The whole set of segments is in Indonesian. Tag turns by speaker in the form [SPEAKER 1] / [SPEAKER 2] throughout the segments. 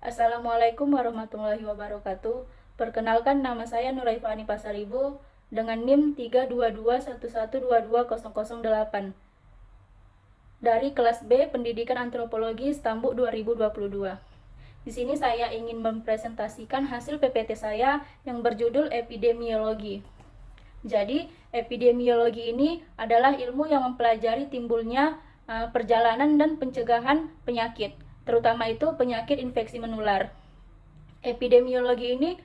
[SPEAKER 1] Assalamualaikum warahmatullahi wabarakatuh. Perkenalkan, nama saya Nuraifani Pasaribu dengan NIM 32211220008 dari kelas B Pendidikan Antropologi Stambuk 2022. Di sini saya ingin mempresentasikan hasil PPT saya yang berjudul epidemiologi. Jadi, epidemiologi ini adalah ilmu yang mempelajari timbulnya perjalanan dan pencegahan penyakit, terutama itu penyakit infeksi menular. Epidemiologi ini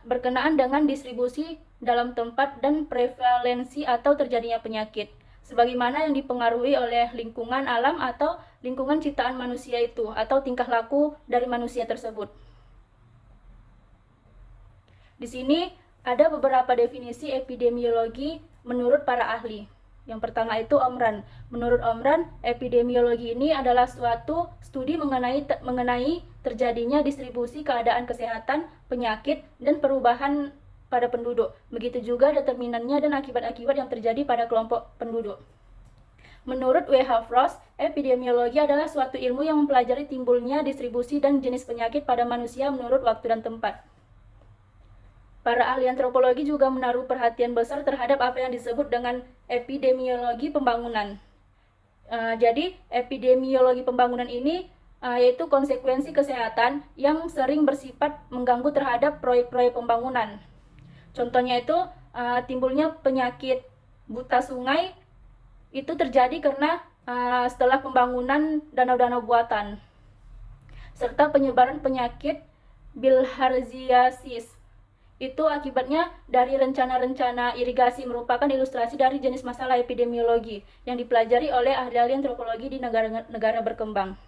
[SPEAKER 1] berkenaan dengan distribusi dalam tempat dan prevalensi atau terjadinya penyakit, sebagaimana yang dipengaruhi oleh lingkungan alam atau lingkungan ciptaan manusia itu, atau tingkah laku dari manusia tersebut. Di sini ada beberapa definisi epidemiologi menurut para ahli. Yang pertama itu Omran. Menurut Omran, epidemiologi ini adalah suatu studi mengenai terjadinya distribusi keadaan kesehatan, penyakit, dan perubahan pada penduduk. Begitu juga determinannya dan akibat-akibat yang terjadi pada kelompok penduduk. Menurut W.H. Frost, epidemiologi adalah suatu ilmu yang mempelajari timbulnya distribusi dan jenis penyakit pada manusia menurut waktu dan tempat. Para ahli antropologi juga menaruh perhatian besar terhadap apa yang disebut dengan epidemiologi pembangunan. Jadi, epidemiologi pembangunan ini yaitu konsekuensi kesehatan yang sering bersifat mengganggu terhadap proyek-proyek pembangunan. Contohnya itu timbulnya penyakit buta sungai itu terjadi karena setelah pembangunan danau-danau buatan, serta penyebaran penyakit bilharziasis itu akibatnya dari rencana-rencana irigasi, merupakan ilustrasi dari jenis masalah epidemiologi yang dipelajari oleh ahli-ahli antropologi di negara-negara berkembang.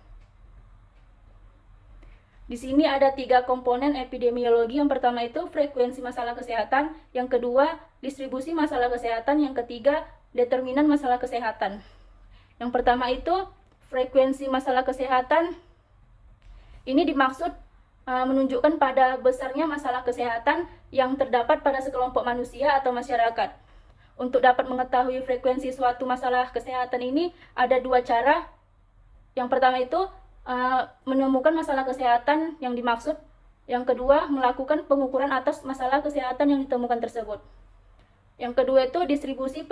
[SPEAKER 1] Di sini ada 3 komponen epidemiologi. Yang pertama itu frekuensi masalah kesehatan, yang kedua distribusi masalah kesehatan, yang ketiga determinan masalah kesehatan. Yang pertama itu frekuensi masalah kesehatan. Ini dimaksud menunjukkan pada besarnya masalah kesehatan yang terdapat pada sekelompok manusia atau masyarakat. Untuk dapat mengetahui frekuensi suatu masalah kesehatan ini ada 2 cara. Yang pertama itu menemukan masalah kesehatan yang dimaksud. Yang kedua, melakukan pengukuran atas masalah kesehatan yang ditemukan tersebut. Yang kedua itu distribusi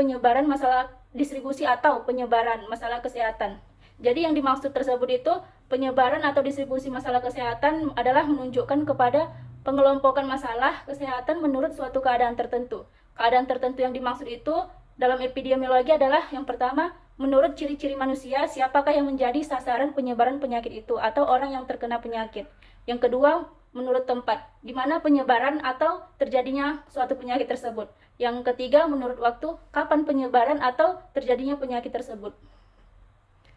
[SPEAKER 1] atau penyebaran masalah kesehatan. Jadi yang dimaksud tersebut itu penyebaran atau distribusi masalah kesehatan adalah menunjukkan kepada pengelompokan masalah kesehatan menurut suatu keadaan tertentu. Keadaan tertentu yang dimaksud itu dalam epidemiologi adalah yang pertama, menurut ciri-ciri manusia, siapakah yang menjadi sasaran penyebaran penyakit itu atau orang yang terkena penyakit. Yang kedua, menurut tempat, di mana penyebaran atau terjadinya suatu penyakit tersebut. Yang ketiga, menurut waktu, kapan penyebaran atau terjadinya penyakit tersebut.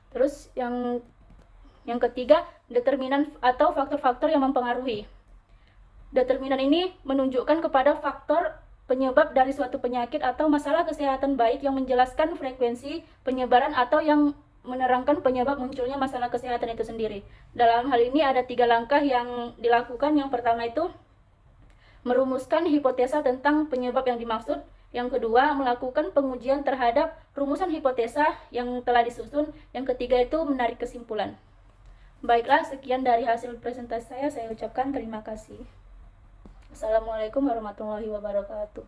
[SPEAKER 1] Terus yang ketiga, determinan atau faktor-faktor yang mempengaruhi. Determinan ini menunjukkan kepada faktor penyebab dari suatu penyakit atau masalah kesehatan, baik yang menjelaskan frekuensi penyebaran atau yang menerangkan penyebab munculnya masalah kesehatan itu sendiri. Dalam hal ini ada 3 langkah yang dilakukan. Yang pertama itu merumuskan hipotesa tentang penyebab yang dimaksud. Yang kedua, melakukan pengujian terhadap rumusan hipotesa yang telah disusun. Yang ketiga itu menarik kesimpulan. Baiklah, sekian dari hasil presentasi saya ucapkan terima kasih. Assalamualaikum warahmatullahi wabarakatuh.